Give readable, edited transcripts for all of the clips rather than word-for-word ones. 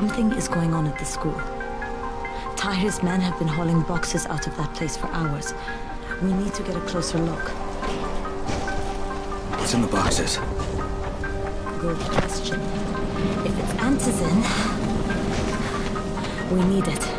Something is going on at the school. Tahir's men have been hauling boxes out of that place for hours. We need to get a closer look. What's in the boxes? Good question. If it's antizin, we need it.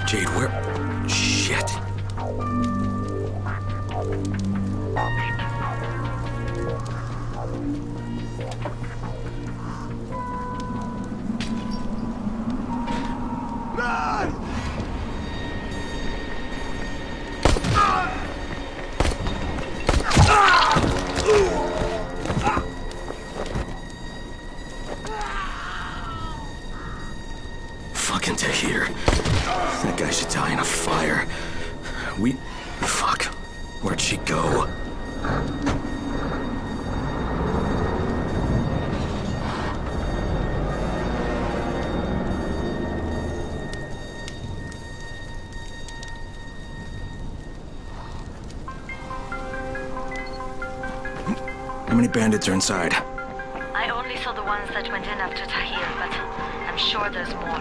Jade, where? Shit. Fucking Tahir. That guy should die in a fire. Fuck. Where'd she go? How many bandits are inside? I only saw the ones that went in after Tahir, but I'm sure there's more.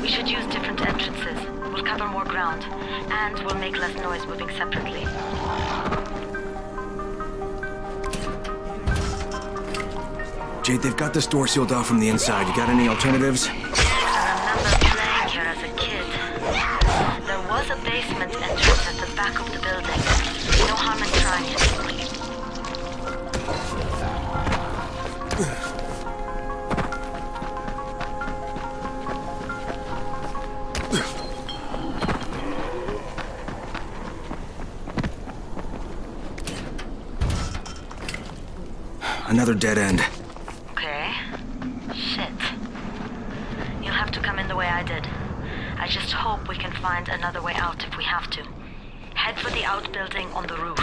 We should use different entrances. We'll cover more ground, and we'll make less noise moving separately. Jade, they've got this door sealed off from the inside. You got any alternatives? I remember playing here as a kid. There was a basement entrance at the back of the building. No harm in trying it. Another dead end. Okay. Shit. You'll have to come in the way I did. I just hope we can find another way out if we have to. Head for the outbuilding on the roof.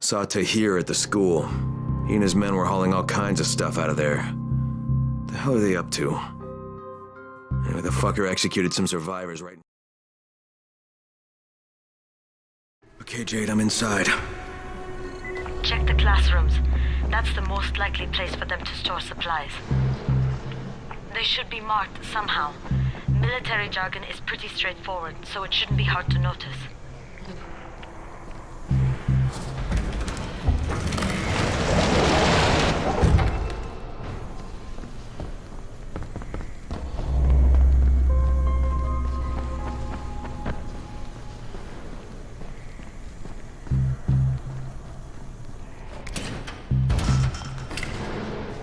Saw Tahir at the school. He and his men were hauling all kinds of stuff out of there. The hell are they up to? Anyway, the fucker executed some survivors right... Okay, Jade, I'm inside. Check the classrooms. That's the most likely place for them to store supplies. They should be marked somehow. Military jargon is pretty straightforward, so it shouldn't be hard to notice.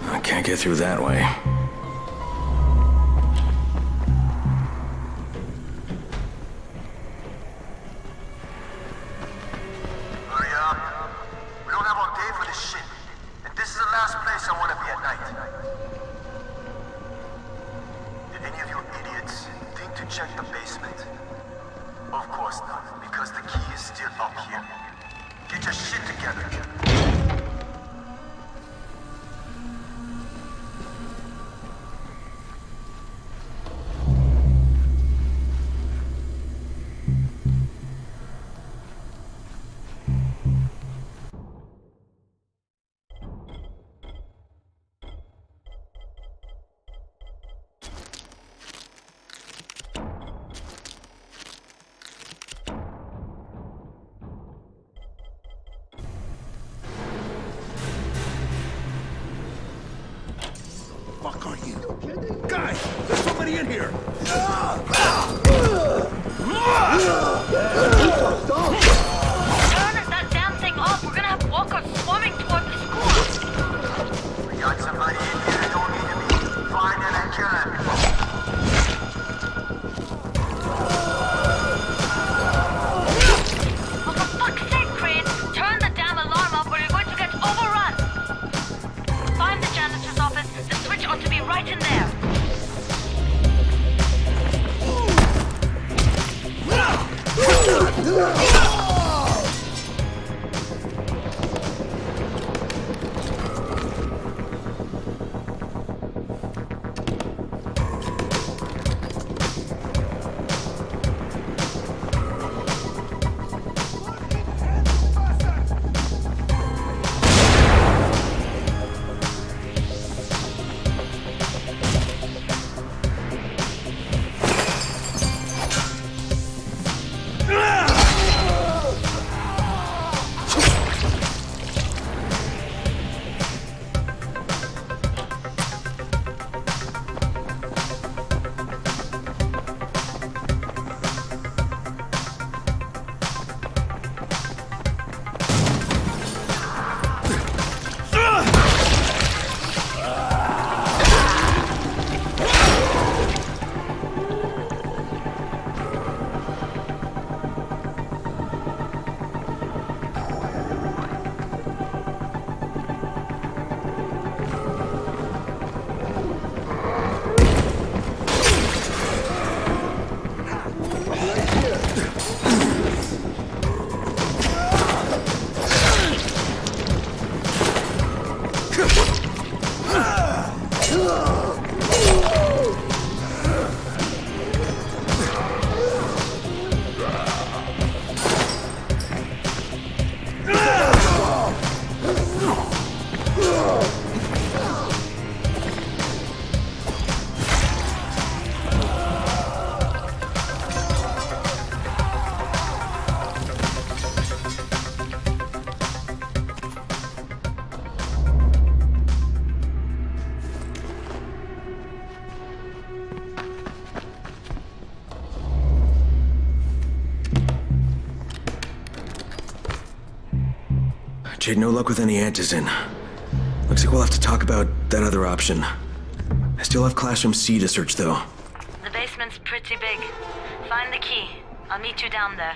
I can't get through that way. Fuck are you? Guys, there's somebody in here! Turn that damn thing off! We're gonna have walkers swarming toward the school! We got somebody in here that don't need to be finding and killing. Oh, for fuck's sake, Crane! Turn the damn alarm off or you're going to get overrun! Find the janitor's office. The switch ought to be right in there. Jade, no luck with any antizin. Looks like we'll have to talk about that other option. I still have Classroom C to search, though. The basement's pretty big. Find the key. I'll meet you down there.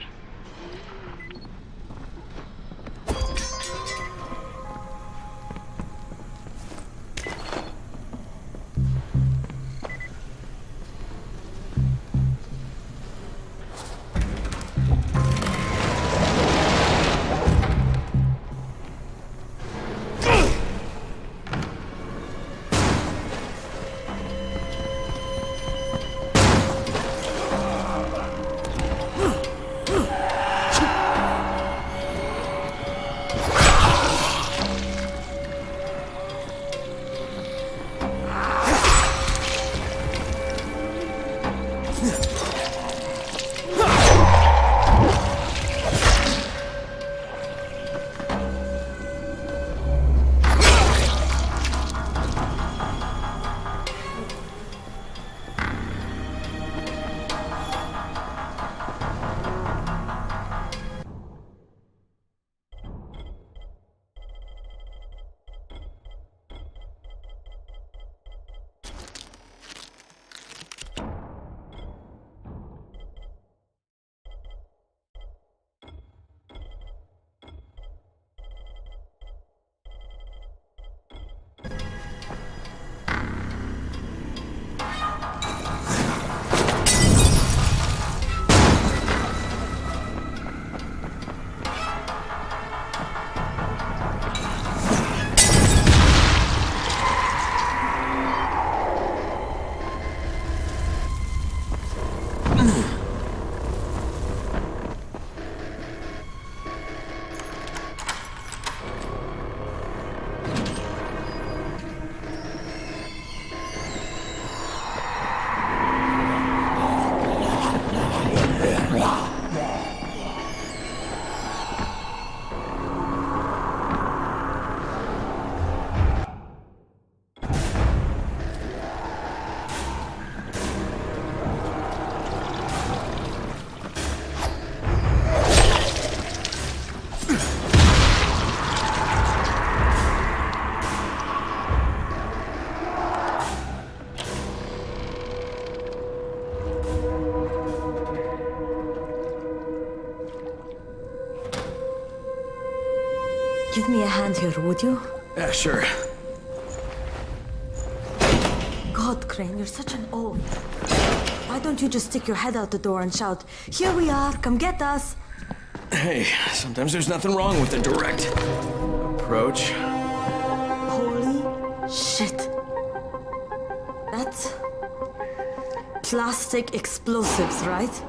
Give me a hand here, would you? Yeah, sure. God, Crane, you're such an oaf. Why don't you just stick your head out the door and shout, "Here we are, come get us"? Hey, sometimes there's nothing wrong with the direct approach. Holy shit. That's plastic explosives, right?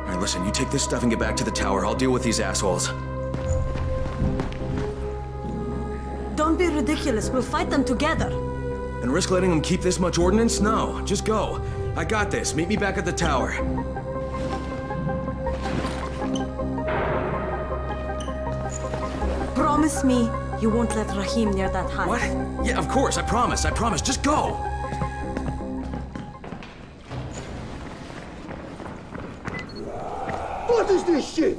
All right, listen, you take this stuff and get back to the tower. I'll deal with these assholes. Don't be ridiculous. We'll fight them together. And risk letting them keep this much ordnance? No, just go. I got this. Meet me back at the tower. Promise me you won't let Rahim near that hive. What? Yeah, of course. I promise. I promise. Just go. What is this shit?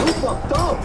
You fucked up!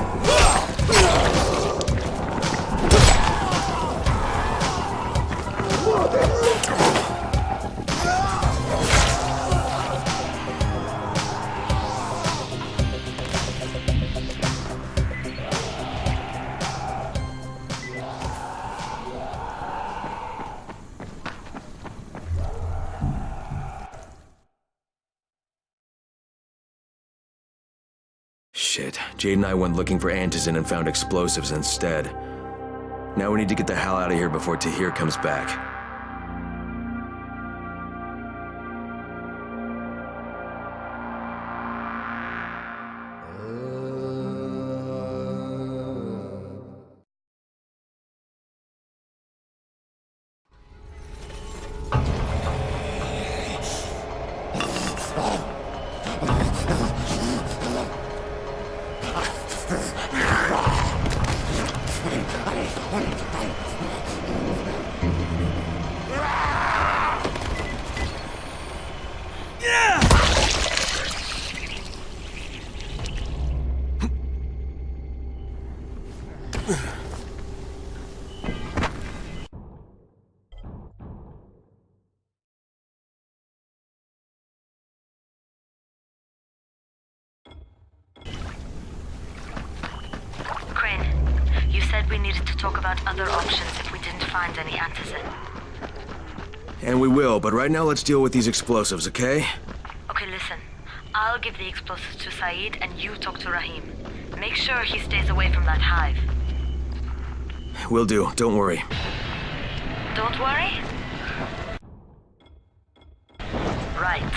Shit. Jade and I went looking for antizin and found explosives instead. Now we need to get the hell out of here before Tahir comes back. Crane, you said we needed to talk about other options if we didn't find any antizin. And we will, but right now let's deal with these explosives, okay? Okay, listen. I'll give the explosives to Saeed and you talk to Rahim. Make sure he stays away from that hive. Will do. Don't worry. Don't worry? Right.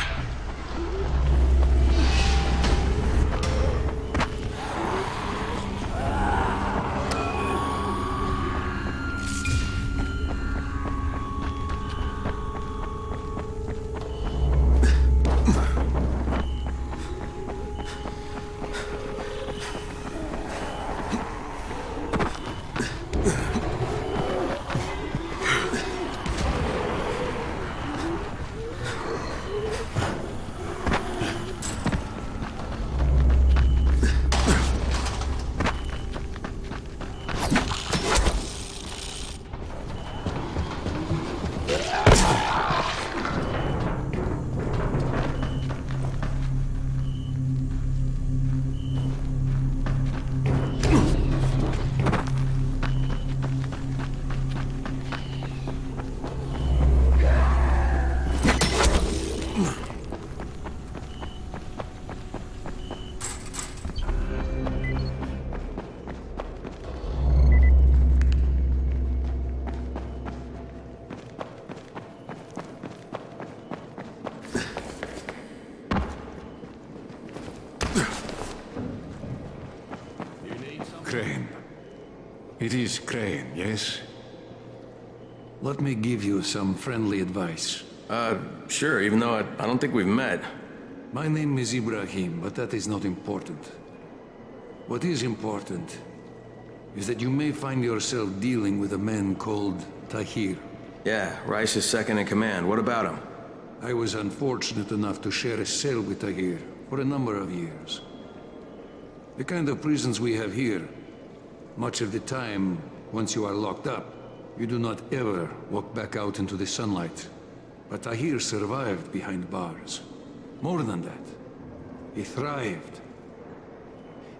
Crane. It is Crane, yes? Let me give you some friendly advice. Sure, even though I don't think we've met. My name is Ibrahim, but that is not important. What is important is that you may find yourself dealing with a man called Tahir. Yeah, Rice's second in command. What about him? I was unfortunate enough to share a cell with Tahir for a number of years. The kind of prisons we have here, much of the time, once you are locked up, you do not ever walk back out into the sunlight. But Tahir survived behind bars. More than that, he thrived.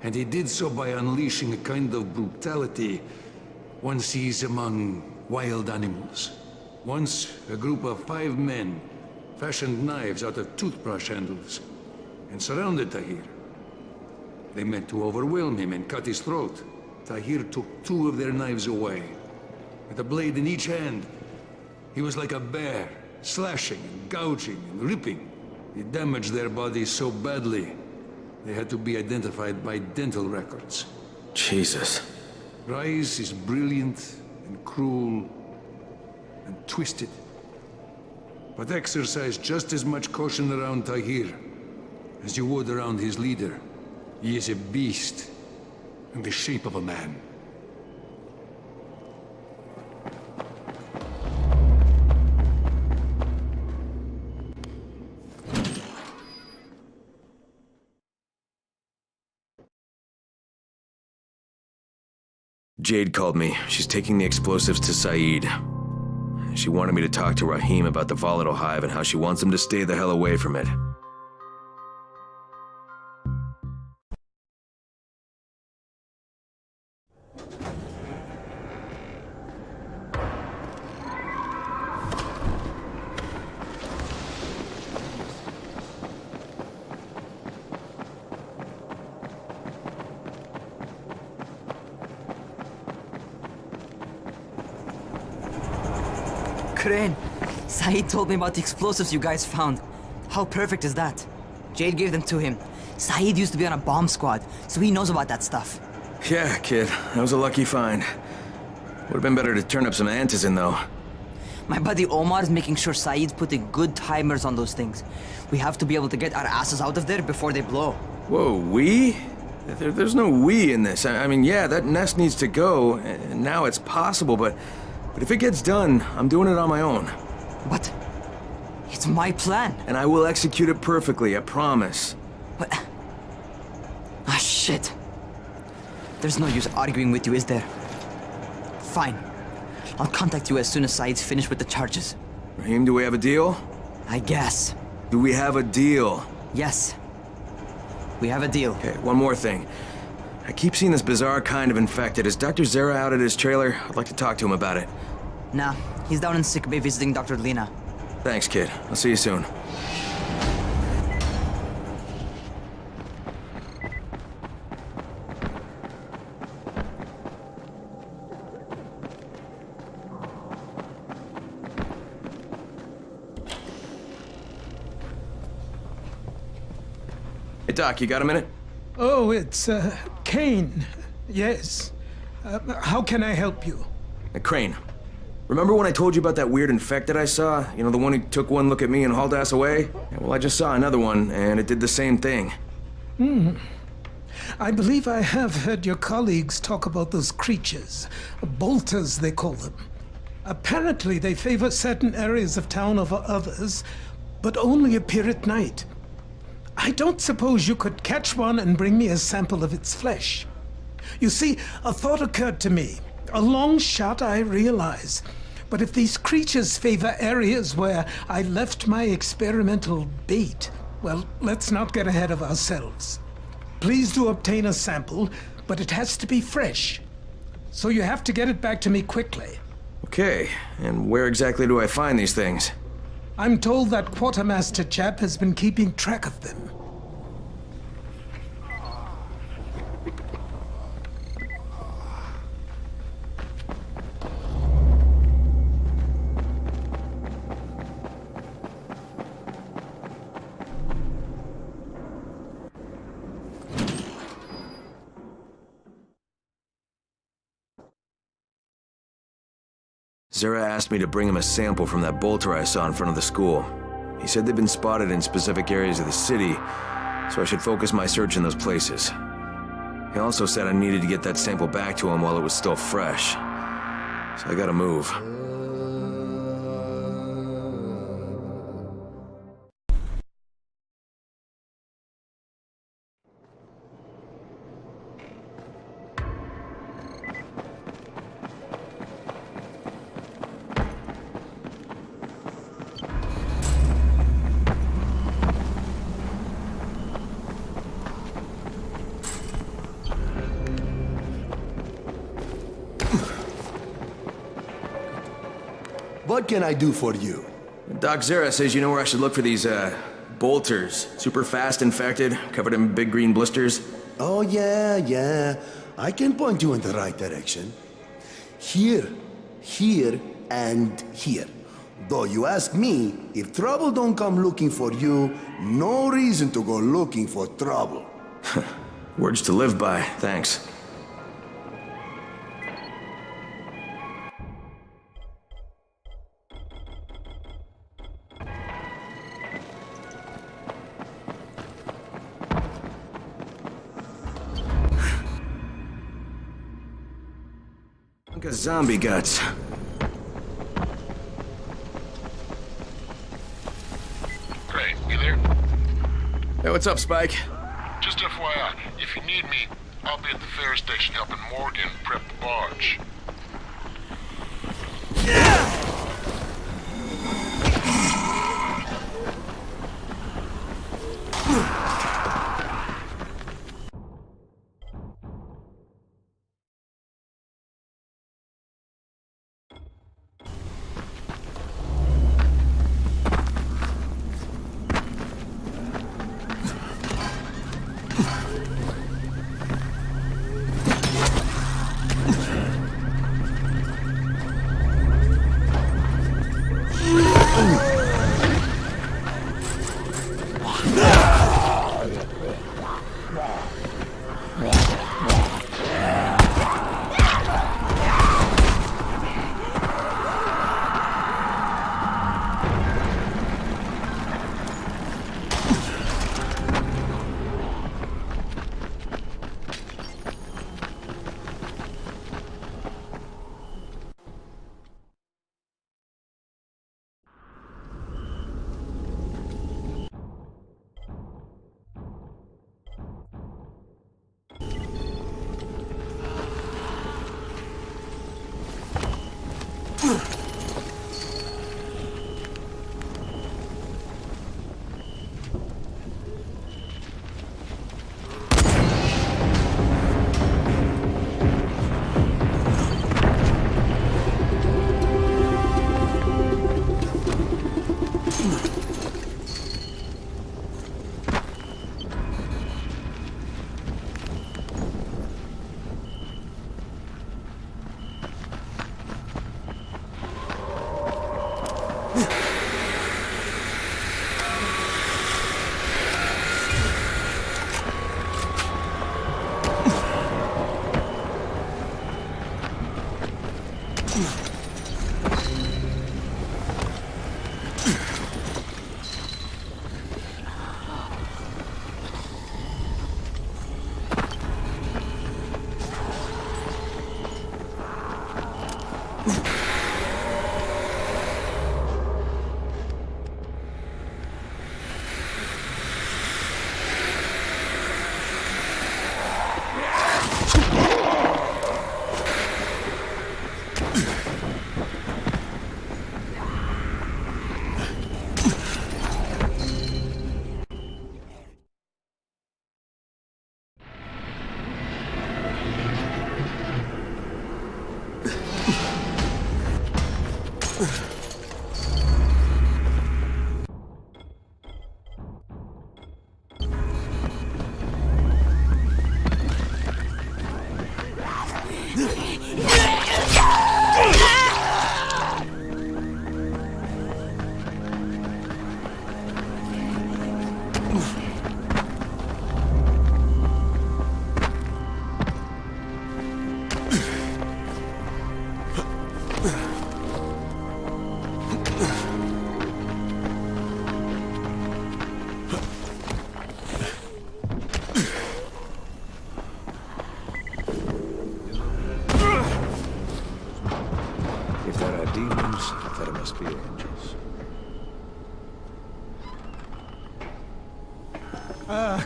And he did so by unleashing a kind of brutality one sees among wild animals. Once, a group of 5 men fashioned knives out of toothbrush handles and surrounded Tahir. They meant to overwhelm him and cut his throat. Tahir took 2 of their knives away. With a blade in each hand, he was like a bear, slashing and gouging and ripping. He damaged their bodies so badly, they had to be identified by dental records. Jesus. Rise is brilliant and cruel and twisted, but exercise just as much caution around Tahir as you would around his leader. He is a beast in the shape of a man. Jade called me. She's taking the explosives to Saeed. She wanted me to talk to Rahim about the volatile hive and how she wants him to stay the hell away from it. Crane, Saeed told me about the explosives you guys found. How perfect is that? Jade gave them to him. Saeed used to be on a bomb squad, so he knows about that stuff. Yeah, kid. That was a lucky find. Would have been better to turn up some antizin, though. My buddy Omar is making sure Saeed's putting good timers on those things. We have to be able to get our asses out of there before they blow. Whoa, we? There's no we in this. I mean, yeah, that nest needs to go, and now it's possible, but if it gets done, I'm doing it on my own. But it's my plan. And I will execute it perfectly, I promise. But... ah, shit. There's no use arguing with you, is there? Fine. I'll contact you as soon as Saeed's finished with the charges. Rahim, do we have a deal? I guess. Do we have a deal? Yes. We have a deal. Okay, one more thing. I keep seeing this bizarre kind of infected. Is Dr. Zera out at his trailer? I'd like to talk to him about it. Nah, he's down in sick bay visiting Dr. Lena. Thanks, kid. I'll see you soon. Hey, Doc, you got a minute? Oh, it's, Kane. Yes. How can I help you? Crane. Remember when I told you about that weird infected I saw? You know, the one who took one look at me and hauled ass away? Yeah, well, I just saw another one, and it did the same thing. I believe I have heard your colleagues talk about those creatures. Bolters, they call them. Apparently, they favor certain areas of town over others, but only appear at night. I don't suppose you could catch one and bring me a sample of its flesh. You see, a thought occurred to me. A long shot, I realize. But if these creatures favor areas where I left my experimental bait, well, let's not get ahead of ourselves. Please do obtain a sample, but it has to be fresh. So you have to get it back to me quickly. Okay, and where exactly do I find these things? I'm told that quartermaster chap has been keeping track of them. Zera asked me to bring him a sample from that bolter I saw in front of the school. He said they've been spotted in specific areas of the city, so I should focus my search in those places. He also said I needed to get that sample back to him while it was still fresh. So I gotta move. What can I do for you? Doc Zera says you know where I should look for these, bolters. Super fast infected, covered in big green blisters. Oh, yeah. I can point you in the right direction. Here, and here. Though you ask me, if trouble don't come looking for you, no reason to go looking for trouble. Words to live by, thanks. Zombie guts. Great, you there? Hey, what's up, Spike? Just FYI, if you need me, I'll be at the ferry station helping Morgan prep the barge.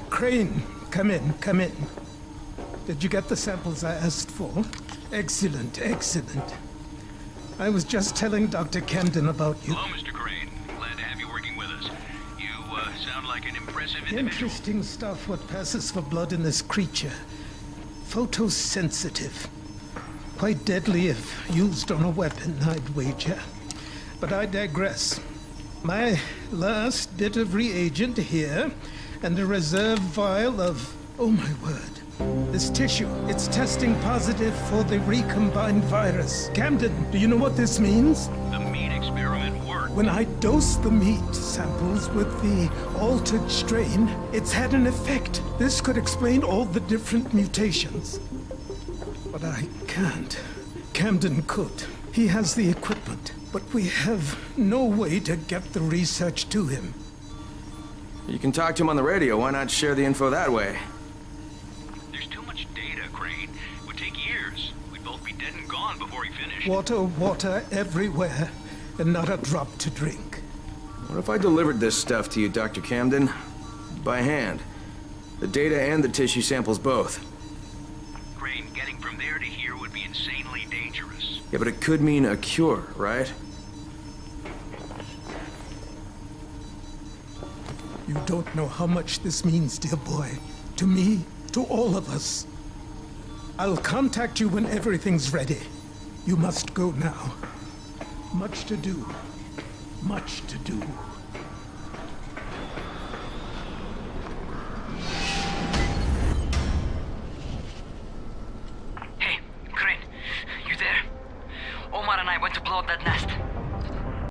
Crane, come in. Did you get the samples I asked for? Excellent. I was just telling Dr. Camden about you. Hello, Mr. Crane. Glad to have you working with us. You sound like an impressive individual. Interesting stuff, what passes for blood in this creature. Photosensitive. Quite deadly if used on a weapon, I'd wager. But I digress. My last bit of reagent here, and a reserve vial of... oh my word. This tissue, it's testing positive for the recombined virus. Camden, do you know what this means? The meat experiment worked. When I dose the meat samples with the altered strain, it's had an effect. This could explain all the different mutations. But I can't. Camden could. He has the equipment, but we have no way to get the research to him. You can talk to him on the radio. Why not share the info that way? There's too much data, Crane. It would take years. We'd both be dead and gone before he finished. Water everywhere, and not a drop to drink. What if I delivered this stuff to you, Dr. Camden? By hand. The data and the tissue samples both. Crane, getting from there to here would be insanely dangerous. Yeah, but it could mean a cure, right? You don't know how much this means, dear boy. To me, to all of us. I'll contact you when everything's ready. You must go now. Much to do. Much to do.